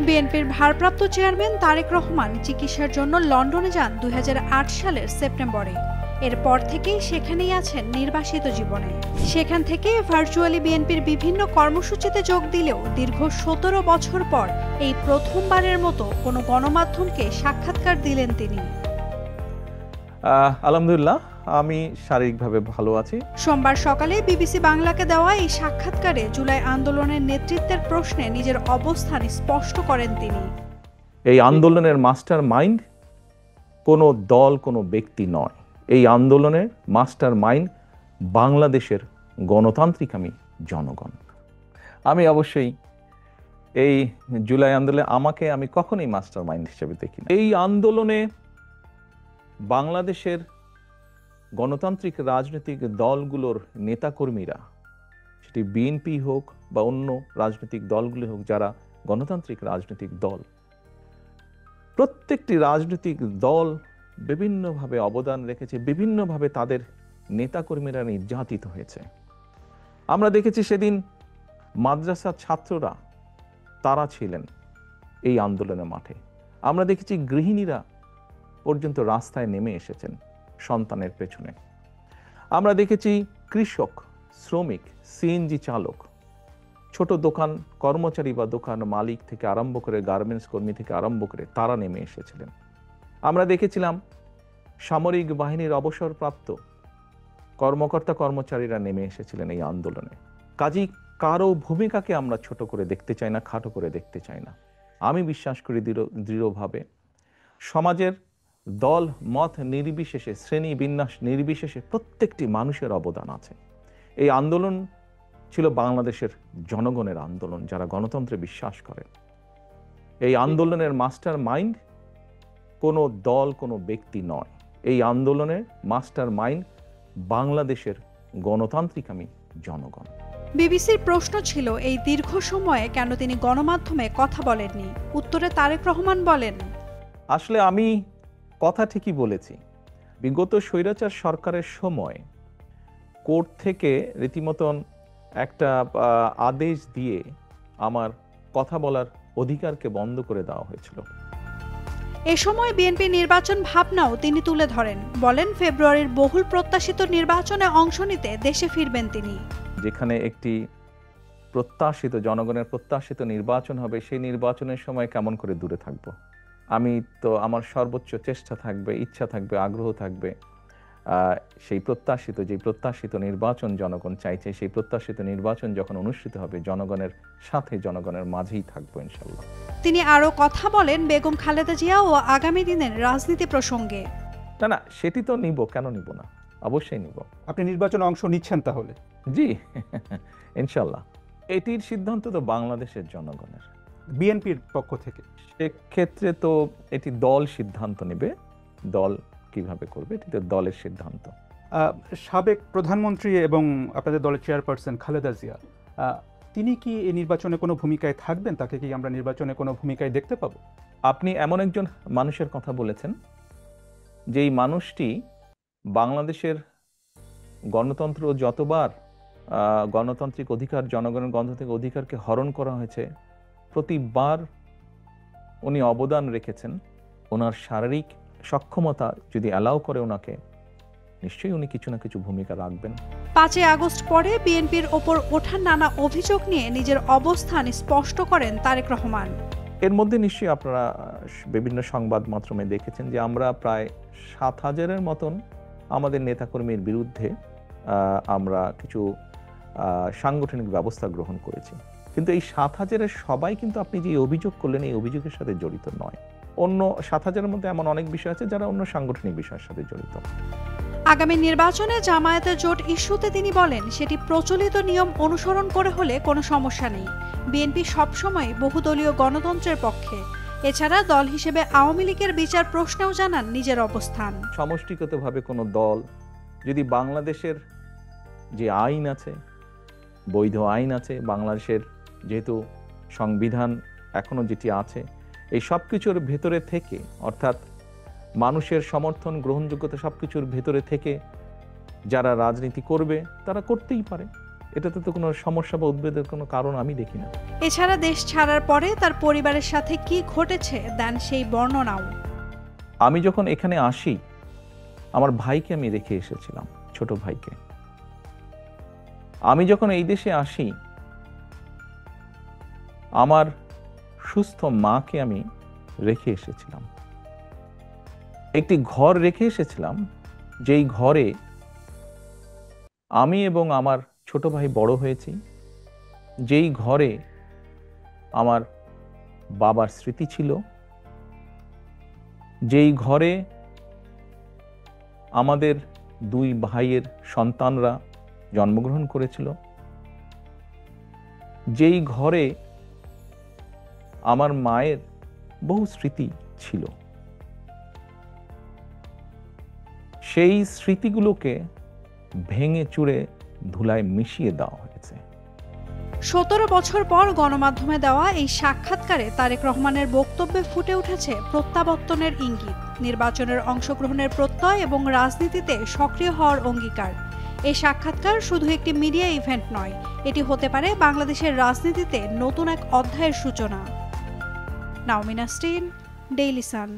বিএনপির ভারপ্রাপ্ত চেয়ারম্যান তারেক রহমান চিকিৎসার জন্য লন্ডনে যান ২০০৮ সালের সেপ্টেম্বরে। এরপর থেকেই সেখানেই আছেন নির্বাসিত জীবনে। সেখান থেকে ভার্চুয়ালি বিএনপির বিভিন্ন কর্মসূচিতে যোগ দিলেও দীর্ঘ ১৭ বছর পর এই প্রথমবারের মতো কোনো গণমাধ্যমকে সাক্ষাৎকার দিলেন তিনি। আলহামদুলিল্লাহ, আমি শারীরিকভাবে ভালো আছি। সোমবার সকালে বিবিসি বাংলাকে দেওয়া এই সাক্ষাৎকারে জুলাই আন্দোলনের নেতৃত্বের প্রশ্নে নিজের অবস্থান স্পষ্ট করেন তিনি। এই আন্দোলনের মাস্টার মাইন্ড কোনো দল, কোনো ব্যক্তি নয়। এই আন্দোলনের মাস্টার মাইন্ড বাংলাদেশের গণতান্ত্রিক জনগণ। আমি অবশ্যই এই জুলাই আন্দোলনে আমি কখনোই মাস্টার মাইন্ড হিসেবে দেখি না। এই আন্দোলনে বাংলাদেশের গণতান্ত্রিক রাজনৈতিক দলগুলোর নেতাকর্মীরা, সেটি বিএনপি হোক বা অন্য রাজনৈতিক দলগুলি হোক, যারা গণতান্ত্রিক রাজনৈতিক দল, প্রত্যেকটি রাজনৈতিক দল বিভিন্নভাবে অবদান রেখেছে, বিভিন্নভাবে তাদের নেতাকর্মীরা নির্যাতিত হয়েছে। আমরা দেখেছি সেদিন মাদ্রাসার ছাত্ররা তারা ছিলেন এই আন্দোলনের মাঠে। আমরা দেখেছি গৃহিণীরা পর্যন্ত রাস্তায় নেমে এসেছেন সন্তানের পেছনে। আমরা দেখেছি কৃষক, শ্রমিক, সিএনজি চালক, ছোট দোকান কর্মচারী বা দোকান মালিক থেকে আরম্ভ করে গার্মেন্টস কর্মী থেকে আরম্ভ করে তারা নেমে এসেছিলেন। আমরা দেখেছিলাম সামরিক বাহিনীর অবসরপ্রাপ্ত কর্মকর্তা কর্মচারীরা নেমে এসেছিলেন এই আন্দোলনে। কাজী কারো ভূমিকাকে আমরা ছোট করে দেখতে চাই না, খাটো করে দেখতে চাই না। আমি বিশ্বাস করি দৃঢ়ভাবে সমাজের দল মত নির্বিশেষে, শ্রেণী বিন্যাস নির্বিশেষে প্রত্যেকটি মানুষের অবদান আছে। এই আন্দোলন ছিল বাংলাদেশের জনগণের আন্দোলন, যারা গণতন্ত্রে বিশ্বাস করে। এই আন্দোলনের মাস্টার মাইন্ড কোনো দল, কোনো ব্যক্তি নয়। এই আন্দোলনের মাস্টার মাইন্ড বাংলাদেশের গণতান্ত্রিক জনগণ। বিবিসির প্রশ্ন ছিল, এই দীর্ঘ সময়ে কেন তিনি গণমাধ্যমে কথা বলেননি? উত্তরে তারেক রহমান বলেন, আসলে আমি কথা ঠিকই বলেছি। বিগত স্বৈরাচার সরকারের সময় কোর্ট থেকে রীতিমতন একটা আদেশ দিয়ে আমার কথা বলার অধিকারকে বন্ধ করে দেওয়া হয়েছিল। এ সময় বিএনপি নির্বাচন ভাবনাও তিনি তুলে ধরেন। বলেন, ফেব্রুয়ারির বহুল প্রত্যাশিত নির্বাচনে অংশ নিতে দেশে ফিরবেন তিনি। যেখানে একটি প্রত্যাশিত, জনগণের প্রত্যাশিত নির্বাচন হবে, সেই নির্বাচনের সময় কেমন করে দূরে থাকব? আমি তো, আমার সর্বোচ্চ চেষ্টা থাকবে, ইচ্ছা থাকবে, আগ্রহ থাকবে সেই প্রত্যাশিত নির্বাচন জনগণ চাইছে, সেই প্রত্যাশিত নির্বাচন যখন অনুষ্ঠিত হবে জনগণের সাথে, জনগণের মাঝেই থাকবো ইনশাল্লাহ। তিনি আরো কথা বলেন বেগম খালেদা জিয়া ও আগামী দিনের রাজনীতি প্রসঙ্গে। না, সেটি তো নিব, কেন নিব না, অবশ্যই নিব। আপনি নির্বাচনে অংশ নিচ্ছেন তাহলে? জি, ইনশাল্লাহ। এটির সিদ্ধান্ত তো বাংলাদেশের জনগণের, বিএনপির পক্ষ থেকে। সেক্ষেত্রে তো এটি দল সিদ্ধান্ত নেবে, দল কিভাবে করবে এটি তো দলের সিদ্ধান্ত। সাবেক প্রধানমন্ত্রী এবং আপনাদের দলের চেয়ারপারসন খালেদা জিয়া, তিনি কি এই নির্বাচনে কোনো ভূমিকায় থাকবেন? তাকে কি আমরা নির্বাচনে কোনো ভূমিকায় দেখতে পাবো? আপনি এমন একজন মানুষের কথা বলেছেন, যেই মানুষটি বাংলাদেশের গণতন্ত্র যতবার গণতান্ত্রিক অধিকার, জনগণের গণতান্ত্রিক অধিকারকে হরণ করা হয়েছে, প্রতিবার উনি অবদান রেখেছেন। ওনার শারীরিক সক্ষমতা যদি অ্যালাউ করে ওনাকে, নিশ্চয়ই উনি কিছু না কিছু ভূমিকা রাখবেন। 5 আগস্ট পরে বিএনপির ওপর ওঠা নানা অভিযোগ নিয়ে নিজের অবস্থান স্পষ্ট করেন তারেক রহমান। এর মধ্যে নিশ্চয়ই আপনারা বিভিন্ন সংবাদ মাধ্যমে দেখেছেন যে আমরা প্রায় 7,000-এর মতন আমাদের নেতাকর্মীর বিরুদ্ধে আমরা কিছু সাংগঠনিক ব্যবস্থা গ্রহণ করেছি। কিন্তু এই 7,000-এর সবাই কিন্তু আপনি যে অভিযোগ করলেন এই অভিযোগের সাথে জড়িত নয়। অন্য 7,000-এর মধ্যে এমন অনেক বিষয় আছে যারা অন্য সাংগঠনিক বিষয়ের সাথে জড়িত। আগামী নির্বাচনে জামায়াতের জোট ইস্যুতে তিনি বলেন, সেটি প্রচলিত নিয়ম অনুসরণ করে হলে কোনো সমস্যা নেই। বিএনপি সবসময় বহুদলীয় গণতন্ত্রের পক্ষে। এছাড়া দল হিসেবে আওয়ামী লীগের বিচার প্রশ্নেও জানান নিজের অবস্থান। সমষ্টিগতভাবে কোনো দল যদি বাংলাদেশের যে আইন আছে, বৈধ আইন আছে, বাংলাদেশের যেহেতু সংবিধান এখনো যেটি আছে, এই সব কিছুর ভেতরে থেকে, অর্থাৎ মানুষের সমর্থন, গ্রহণযোগ্যতা সবকিছুর ভেতরে থেকে যারা রাজনীতি করবে তারা করতেই পারে। এটাতে তো কোনো সমস্যা বা উদ্বেগের কোনো কারণ আমি দেখি না। এছাড়া দেশ ছাড়ার পরে তার পরিবারের সাথে কি ঘটেছে দেন সেই বর্ণনাও। আমি যখন এখানে আসি, আমার ভাইকে আমি রেখে এসেছিলাম, ছোট ভাইকে। আমি যখন এই দেশে আসি, আমার সুস্থ মাকে আমি রেখে এসেছিলাম। একটি ঘর রেখে এসেছিলাম, যেই ঘরে আমি এবং আমার ছোট ভাই বড় হয়েছি, যেই ঘরে আমার বাবার স্মৃতি ছিল, যেই ঘরে আমাদের দুই ভাইয়ের সন্তানরা জন্মগ্রহণ করেছিল, যেই ঘরে আমার মায়ের বহু স্মৃতি ছিল, সেই স্মৃতিগুলোকে ভেঙে চুরে ধুলায় মিশিয়ে দেওয়া হয়েছে। 17 বছর পর গণমাধ্যমে দেওয়া এই সাক্ষাৎকারে তারেক রহমানের বক্তব্যে ফুটে উঠেছে প্রত্যাবর্তনের ইঙ্গিত, নির্বাচনের অংশগ্রহণের প্রত্যয় এবং রাজনীতিতে সক্রিয় হওয়ার অঙ্গীকার। এই সাক্ষাৎকার শুধু একটি মিডিয়া ইভেন্ট নয়, এটি হতে পারে বাংলাদেশের রাজনীতিতে নতুন এক অধ্যায়ের সূচনা। নাওমিনা স্টিন, ডেইলি সান।